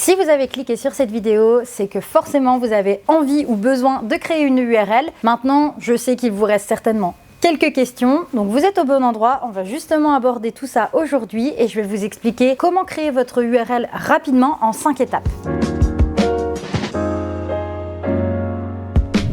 Si vous avez cliqué sur cette vidéo, c'est que forcément vous avez envie ou besoin de créer une URL. Maintenant, je sais qu'il vous reste certainement quelques questions, donc vous êtes au bon endroit. On va justement aborder tout ça aujourd'hui et je vais vous expliquer comment créer votre URL rapidement en 5 étapes.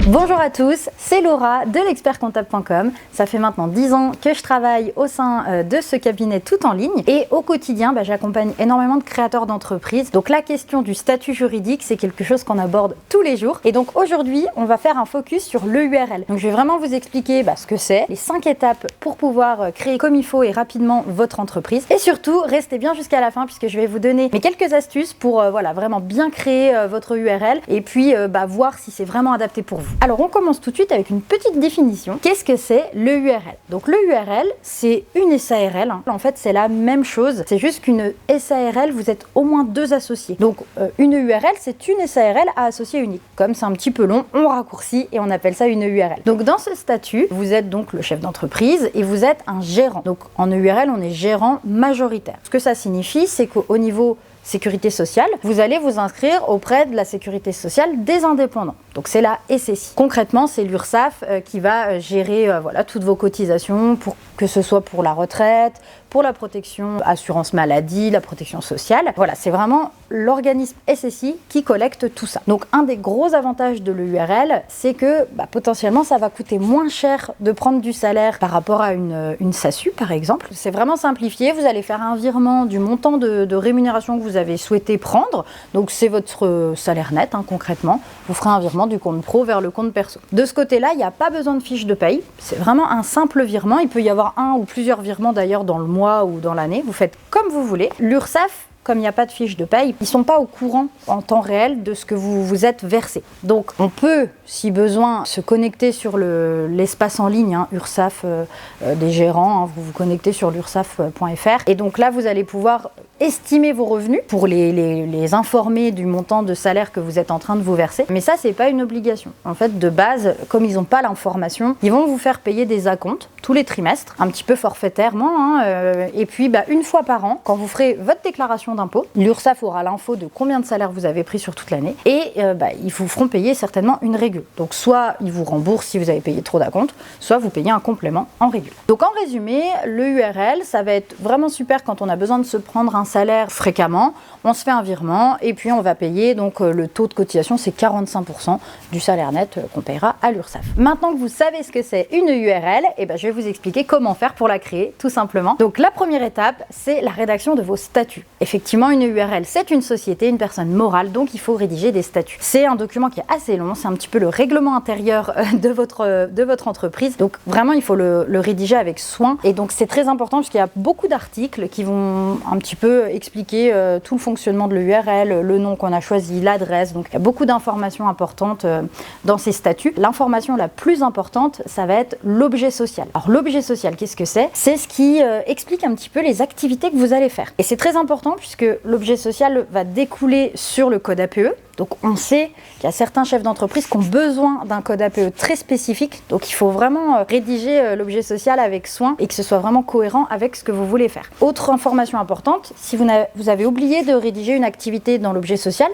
Bonjour à tous, c'est Laura de l'expertcomptable.com. Ça fait maintenant 10 ans que je travaille au sein de ce cabinet tout en ligne et au quotidien, j'accompagne énormément de créateurs d'entreprises. Donc la question du statut juridique, c'est quelque chose qu'on aborde tous les jours. Et donc aujourd'hui, on va faire un focus sur le URL. Donc je vais vraiment vous expliquer ce que c'est, les 5 étapes pour pouvoir créer comme il faut et rapidement votre entreprise. Et surtout, restez bien jusqu'à la fin puisque je vais vous donner mes quelques astuces pour vraiment bien créer votre URL et puis voir si c'est vraiment adapté pour vous. Alors on commence tout de suite avec une petite définition. Qu'est-ce que c'est le URL? Donc le URL, c'est une SARL. En fait, c'est la même chose. C'est juste qu'une SARL, vous êtes au moins 2 associés. Donc une URL, c'est une SARL à associé unique. Comme c'est un petit peu long, on raccourcit et on appelle ça une URL. Donc dans ce statut, vous êtes donc le chef d'entreprise et vous êtes un gérant. Donc en URL, on est gérant majoritaire. Ce que ça signifie, c'est qu'au niveau sécurité sociale, vous allez vous inscrire auprès de la sécurité sociale des indépendants. Donc c'est la SSI. Concrètement, c'est l'URSSAF qui va gérer toutes vos cotisations, que ce soit pour la retraite, pour la protection assurance maladie, la protection sociale. Voilà, c'est vraiment l'organisme SSI qui collecte tout ça. Donc un des gros avantages de l'URL, c'est que potentiellement ça va coûter moins cher de prendre du salaire par rapport à une SASU par exemple. C'est vraiment simplifié, vous allez faire un virement du montant de rémunération que vous avez souhaité prendre. Donc c'est votre salaire net concrètement. Vous ferez un virement du compte pro vers le compte perso. De ce côté-là, il n'y a pas besoin de fiche de paye. C'est vraiment un simple virement. Il peut y avoir un ou plusieurs virements d'ailleurs dans le mois ou dans l'année. Vous faites comme vous voulez. L'URSSAF, comme il n'y a pas de fiche de paye, ils ne sont pas au courant en temps réel de ce que vous vous êtes versé. Donc on peut, si besoin, se connecter sur l'espace en ligne, URSSAF des gérants, vous vous connectez sur l'ursaf.fr et donc là vous allez pouvoir estimer vos revenus pour les informer du montant de salaire que vous êtes en train de vous verser. Mais ça, c'est pas une obligation. En fait, de base, comme ils n'ont pas l'information, ils vont vous faire payer des acomptes tous les trimestres, un petit peu forfaitairement, et puis une fois par an, quand vous ferez votre déclaration d'impôt, l'URSSAF aura l'info de combien de salaire vous avez pris sur toute l'année et ils vous feront payer certainement une régule. Donc soit ils vous remboursent si vous avez payé trop d'acomptes, soit vous payez un complément en régule. Donc en résumé, le URL, ça va être vraiment super quand on a besoin de se prendre un salaire fréquemment, on se fait un virement et puis on va payer, donc le taux de cotisation c'est 45% du salaire net qu'on paiera à l'URSSAF. Maintenant que vous savez ce que c'est une URL, je vais vous expliquer comment faire pour la créer tout simplement. Donc la première étape, c'est la rédaction de vos statuts. Effectivement, une URL c'est une société, une personne morale, donc il faut rédiger des statuts. C'est un document qui est assez long, c'est un petit peu le règlement intérieur de votre entreprise, donc vraiment il faut le rédiger avec soin et donc c'est très important parce qu'il y a beaucoup d'articles qui vont un petit peu expliquer tout le fonctionnement de l'URL, le nom qu'on a choisi, l'adresse, donc il y a beaucoup d'informations importantes dans ces statuts. L'information la plus importante, ça va être l'objet social. Alors l'objet social, qu'est-ce que c'est? C'est ce qui explique un petit peu les activités que vous allez faire. Et c'est très important puisque l'objet social va découler sur le code APE. Donc on sait qu'il y a certains chefs d'entreprise qui ont besoin d'un code APE très spécifique. Donc il faut vraiment rédiger l'objet social avec soin et que ce soit vraiment cohérent avec ce que vous voulez faire. Autre information importante, si vous avez oublié de rédiger une activité dans l'objet social,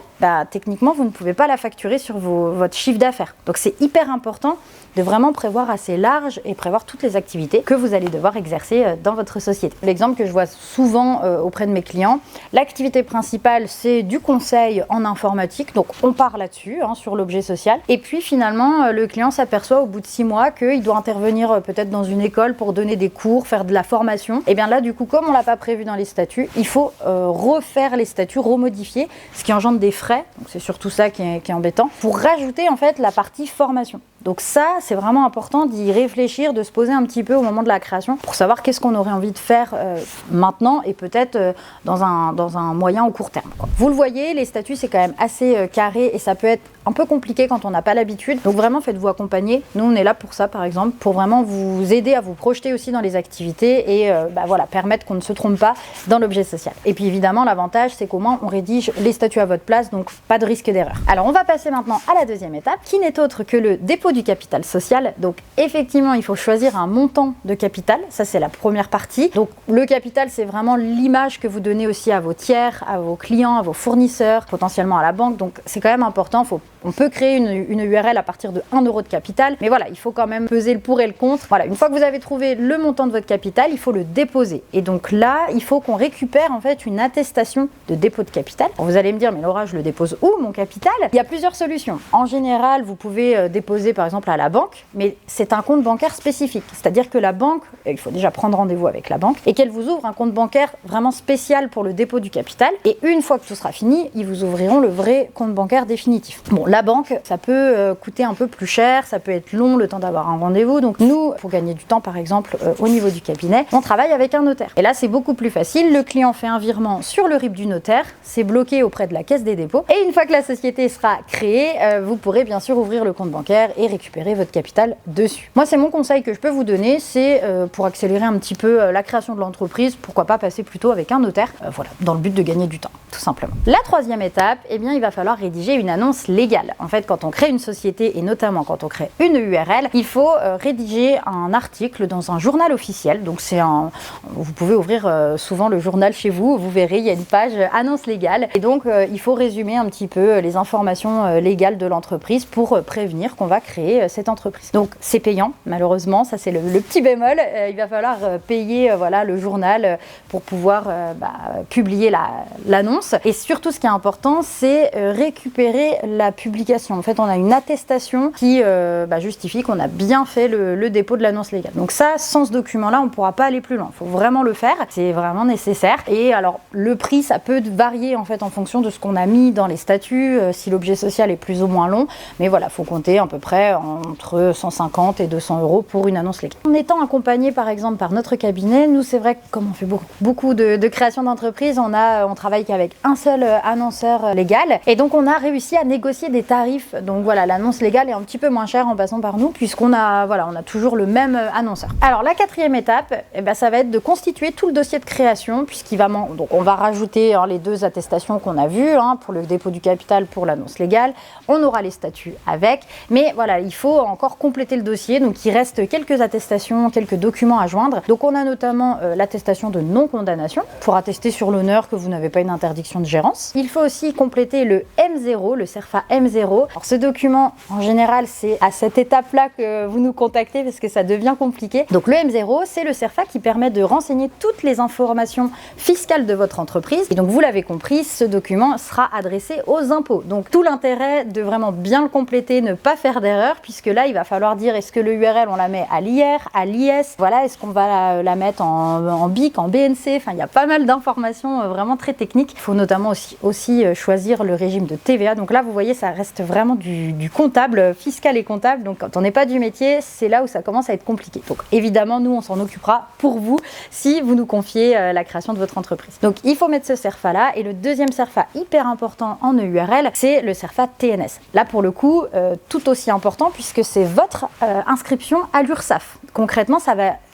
techniquement vous ne pouvez pas la facturer sur votre chiffre d'affaires. Donc c'est hyper important de vraiment prévoir assez large et prévoir toutes les activités que vous allez devoir exercer dans votre société. L'exemple que je vois souvent auprès de mes clients, l'activité principale c'est du conseil en informatique, donc on part là-dessus, sur l'objet social, et puis finalement le client s'aperçoit au bout de 6 mois qu'il doit intervenir peut-être dans une école pour donner des cours, faire de la formation, et bien là du coup comme on l'a pas prévu dans les statuts, il faut refaire les statuts, remodifier, ce qui engendre des frais, donc c'est surtout ça qui est embêtant, pour rajouter en fait la partie formation. Donc ça, c'est vraiment important d'y réfléchir, de se poser un petit peu au moment de la création pour savoir qu'est-ce qu'on aurait envie de faire maintenant et peut-être dans un moyen ou court terme. Vous le voyez, les statuts, c'est quand même assez carré et ça peut être un peu compliqué quand on n'a pas l'habitude. Donc vraiment, faites-vous accompagner. Nous, on est là pour ça, par exemple, pour vraiment vous aider à vous projeter aussi dans les activités et voilà, permettre qu'on ne se trompe pas dans l'objet social. Et puis évidemment, l'avantage, c'est qu'au moins, on rédige les statuts à votre place, donc pas de risque d'erreur. Alors, on va passer maintenant à la deuxième étape, qui n'est autre que le dépôt du capital social. Donc effectivement, il faut choisir un montant de capital. Ça, c'est la première partie. Donc le capital, c'est vraiment l'image que vous donnez aussi à vos tiers, à vos clients, à vos fournisseurs, potentiellement à la banque. Donc c'est quand même important. On peut créer une URL à partir de 1 euro de capital, mais voilà, il faut quand même peser le pour et le contre. Voilà, une fois que vous avez trouvé le montant de votre capital, il faut le déposer. Et donc là, il faut qu'on récupère en fait une attestation de dépôt de capital. Alors, vous allez me dire, mais Laura, je le dépose où, mon capital? Il y a plusieurs solutions. En général, vous pouvez déposer par exemple à la banque, mais c'est un compte bancaire spécifique. C'est-à-dire que la banque, il faut déjà prendre rendez-vous avec la banque, et qu'elle vous ouvre un compte bancaire vraiment spécial pour le dépôt du capital. Et une fois que tout sera fini, ils vous ouvriront le vrai compte bancaire définitif. Bon, la banque, ça peut coûter un peu plus cher, ça peut être long le temps d'avoir un rendez-vous. Donc nous, pour gagner du temps par exemple au niveau du cabinet, on travaille avec un notaire. Et là, c'est beaucoup plus facile. Le client fait un virement sur le RIB du notaire, c'est bloqué auprès de la Caisse des dépôts. Et une fois que la société sera créée, vous pourrez bien sûr ouvrir le compte bancaire et récupérer votre capital dessus. Moi, c'est mon conseil que je peux vous donner, c'est pour accélérer un petit peu la création de l'entreprise, pourquoi pas passer plutôt avec un notaire, voilà, dans le but de gagner du temps, tout simplement. La troisième étape, eh bien, il va falloir rédiger une annonce légale. En fait, quand on crée une société et notamment quand on crée une URL, il faut rédiger un article dans un journal officiel. Donc vous pouvez ouvrir souvent le journal chez vous, vous verrez, il y a une page annonce légale. Et donc, il faut résumer un petit peu les informations légales de l'entreprise pour prévenir qu'on va créer cette entreprise. Donc, c'est payant, malheureusement, ça c'est le petit bémol. Il va falloir payer voilà, le journal pour pouvoir publier l'annonce. Et surtout, ce qui est important, c'est récupérer la publication. En fait, on a une attestation qui justifie qu'on a bien fait le dépôt de l'annonce légale. Donc ça, sans ce document-là, on ne pourra pas aller plus loin. Il faut vraiment le faire. C'est vraiment nécessaire. Et alors, le prix, ça peut varier en fait en fonction de ce qu'on a mis dans les statuts, si l'objet social est plus ou moins long. Mais voilà, il faut compter à peu près entre 150 et 200 euros pour une annonce légale. En étant accompagné, par exemple, par notre cabinet, nous, c'est vrai que comme on fait beaucoup de création d'entreprise, on travaille qu'avec un seul annonceur légal. Et donc, on a réussi à négocier des tarifs. Donc voilà, l'annonce légale est un petit peu moins chère en passant par nous, puisqu'on a toujours le même annonceur. Alors, la quatrième étape, ça va être de constituer tout le dossier de création, donc on va rajouter les deux attestations qu'on a vues, pour le dépôt du capital, pour l'annonce légale. On aura les statuts avec, mais voilà, il faut encore compléter le dossier. Donc, il reste quelques attestations, quelques documents à joindre. Donc, on a notamment l'attestation de non-condamnation pour attester sur l'honneur que vous n'avez pas une interdiction de gérance. Il faut aussi compléter le M0, le CERFA M0. Alors, ce document, en général, c'est à cette étape-là que vous nous contactez parce que ça devient compliqué. Donc, le M0, c'est le CERFA qui permet de renseigner toutes les informations fiscales de votre entreprise. Et donc, vous l'avez compris, ce document sera adressé aux impôts. Donc, tout l'intérêt de vraiment bien le compléter, ne pas faire d'erreur, puisque là, il va falloir dire est-ce que le URL, on la met à l'IR, à l'IS, voilà, est-ce qu'on va la mettre en BIC, en BNC, enfin, il y a pas mal d'informations vraiment très techniques. Il faut notamment aussi choisir le régime de TVA. Donc là, vous voyez, ça reste vraiment du comptable, fiscal et comptable. Donc, quand on n'est pas du métier, c'est là où ça commence à être compliqué. Donc, évidemment, nous, on s'en occupera pour vous si vous nous confiez la création de votre entreprise. Donc, il faut mettre ce CERFA-là. Et le deuxième CERFA hyper important en EURL, c'est le CERFA TNS. Là, pour le coup, tout aussi important puisque c'est votre inscription à l'URSSAF. Concrètement,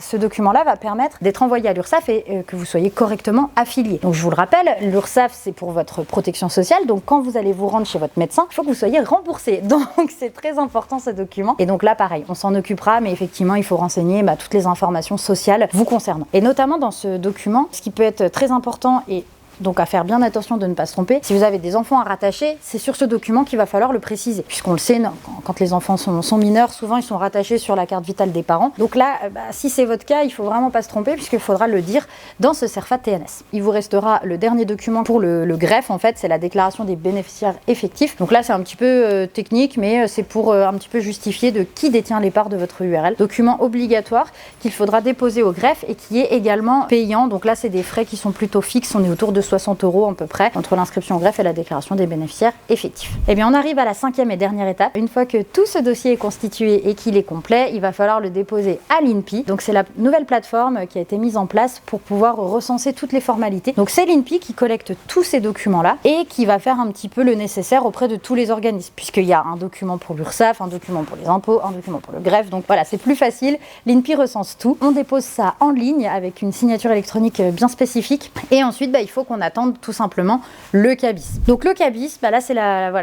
ce document-là va permettre d'être envoyé à l'URSSAF et que vous soyez correctement affilié. Donc, je vous le rappelle, l'URSSAF, c'est pour votre protection sociale. Donc, quand vous allez vous rendre chez votre médecin, il faut que vous soyez remboursé. Donc, c'est très important ce document. Et donc là, pareil, on s'en occupera, mais effectivement, il faut renseigner toutes les informations sociales vous concernant. Et notamment dans ce document, ce qui peut être très important et donc à faire bien attention de ne pas se tromper. Si vous avez des enfants à rattacher, c'est sur ce document qu'il va falloir le préciser. Puisqu'on le sait, quand les enfants sont mineurs, souvent ils sont rattachés sur la carte vitale des parents. Donc là, si c'est votre cas, il ne faut vraiment pas se tromper puisqu'il faudra le dire dans ce CERFA TNS. Il vous restera le dernier document pour le greffe, en fait, c'est la déclaration des bénéficiaires effectifs. Donc là, c'est un petit peu technique, mais c'est pour un petit peu justifier de qui détient les parts de votre URL. Document obligatoire qu'il faudra déposer au greffe et qui est également payant. Donc là, c'est des frais qui sont plutôt fixes, on est autour de 60 € à peu près entre l'inscription au greffe et la déclaration des bénéficiaires effectifs. Et bien on arrive à la 5e et dernière étape. Une fois que tout ce dossier est constitué et qu'il est complet, il va falloir le déposer à l'INPI. Donc c'est la nouvelle plateforme qui a été mise en place pour pouvoir recenser toutes les formalités. Donc c'est l'INPI qui collecte tous ces documents-là et qui va faire un petit peu le nécessaire auprès de tous les organismes, puisqu'il y a un document pour l'URSSAF, un document pour les impôts, un document pour le greffe. Donc voilà, c'est plus facile. L'INPI recense tout. On dépose ça en ligne avec une signature électronique bien spécifique. Et ensuite, il faut qu'on attende tout simplement le CABIS. Donc le CABIS, là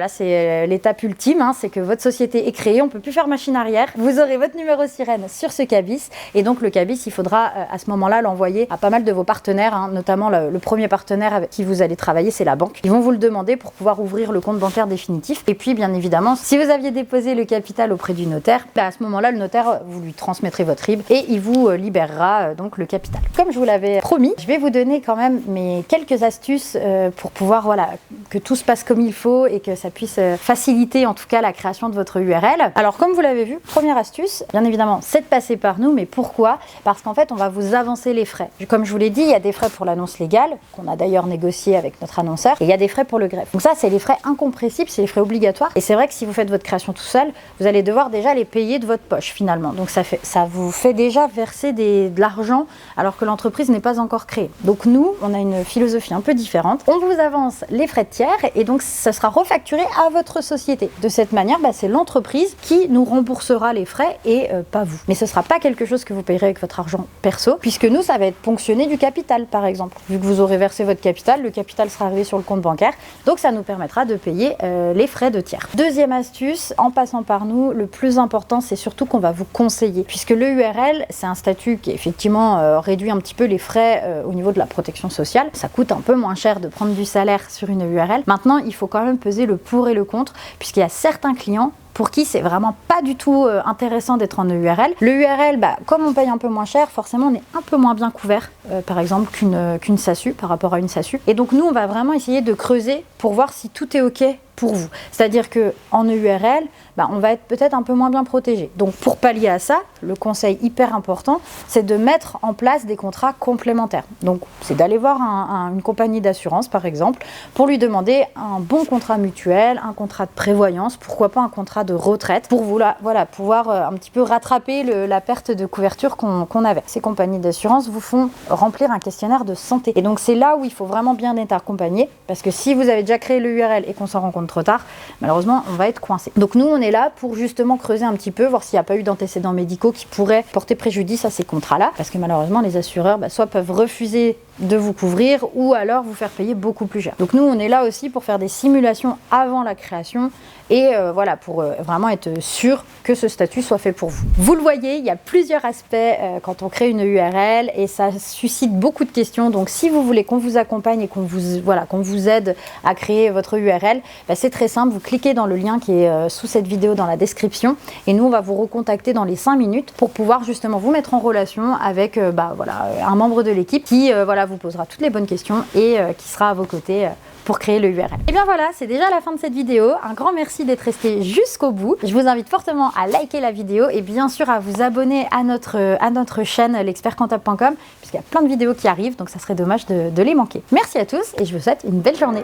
c'est l'étape ultime, hein, c'est que votre société est créée, on ne peut plus faire machine arrière. Vous aurez votre numéro sirène sur ce CABIS. Et donc le CABIS, il faudra à ce moment-là l'envoyer à pas mal de vos partenaires, hein, notamment le premier partenaire avec qui vous allez travailler, c'est la banque. Ils vont vous le demander pour pouvoir ouvrir le compte bancaire définitif. Et puis bien évidemment, si vous aviez déposé le capital auprès du notaire, à ce moment-là, le notaire, vous lui transmettrez votre RIB et il vous libérera donc le capital. Comme je vous l'avais promis, je vais vous donner quand même mes quelques astuces pour pouvoir que tout se passe comme il faut et que ça puisse faciliter en tout cas la création de votre URL. Alors comme vous l'avez vu, première astuce, bien évidemment, c'est de passer par nous. Mais pourquoi? Parce qu'en fait, on va vous avancer les frais. Comme je vous l'ai dit, il y a des frais pour l'annonce légale, qu'on a d'ailleurs négocié avec notre annonceur, et il y a des frais pour le greffe. Donc ça, c'est les frais incompressibles, c'est les frais obligatoires. Et c'est vrai que si vous faites votre création tout seul, vous allez devoir déjà les payer de votre poche finalement. Donc ça vous fait déjà verser de l'argent alors que l'entreprise n'est pas encore créée. Donc nous, on a une philosophie un peu différente. On vous avance les frais de tiers et donc ça sera refacturé à votre société. De cette manière, c'est l'entreprise qui nous remboursera les frais et pas vous. Mais ce ne sera pas quelque chose que vous payerez avec votre argent perso, puisque nous, ça va être ponctionné du capital par exemple. Vu que vous aurez versé votre capital, le capital sera arrivé sur le compte bancaire. Donc ça nous permettra de payer les frais de tiers. Deuxième astuce, en passant par nous, le plus important, c'est surtout qu'on va vous conseiller. Puisque le URL, c'est un statut qui effectivement réduit un petit peu les frais au niveau de la protection sociale. Ça coûte un peu moins cher de prendre du salaire sur une URL. Maintenant, il faut quand même peser le pour et le contre, puisqu'il y a certains clients pour qui c'est vraiment pas du tout intéressant d'être en URL. Le URL, comme on paye un peu moins cher, forcément on est un peu moins bien couvert, par exemple qu'une SASU, par rapport à une SASU. Et donc nous, on va vraiment essayer de creuser pour voir si tout est OK pour vous. C'est-à-dire qu'en URL, on va être peut-être un peu moins bien protégé. Donc pour pallier à ça, le conseil hyper important, c'est de mettre en place des contrats complémentaires. Donc c'est d'aller voir une compagnie d'assurance, par exemple, pour lui demander un bon contrat mutuel, un contrat de prévoyance, pourquoi pas un contrat de retraite, pour pouvoir un petit peu rattraper la perte de couverture qu'on avait. Ces compagnies d'assurance vous font remplir un questionnaire de santé. Et donc c'est là où il faut vraiment bien être accompagné, parce que si vous avez déjà créé le URL et qu'on s'en rend compte trop tard, malheureusement, on va être coincé. Donc nous, on est là pour justement creuser un petit peu, voir s'il n'y a pas eu d'antécédents médicaux qui pourraient porter préjudice à ces contrats-là, parce que malheureusement, les assureurs soit peuvent refuser de vous couvrir ou alors vous faire payer beaucoup plus cher. Donc nous, on est là aussi pour faire des simulations avant la création et pour vraiment être sûr que ce statut soit fait pour vous. Vous le voyez, il y a plusieurs aspects quand on crée une URL et ça suscite beaucoup de questions. Donc si vous voulez qu'on vous accompagne et qu'on vous aide à créer votre URL, c'est très simple, vous cliquez dans le lien qui est sous cette vidéo dans la description et nous on va vous recontacter dans les 5 minutes pour pouvoir justement vous mettre en relation avec un membre de l'équipe qui vous posera toutes les bonnes questions et qui sera à vos côtés pour créer le URL. Et bien voilà, c'est déjà la fin de cette vidéo. Un grand merci d'être resté jusqu'au bout. Je vous invite fortement à liker la vidéo et bien sûr à vous abonner à notre chaîne l'expertcomptable.com puisqu'il y a plein de vidéos qui arrivent, donc ça serait dommage de les manquer. Merci à tous et je vous souhaite une belle journée.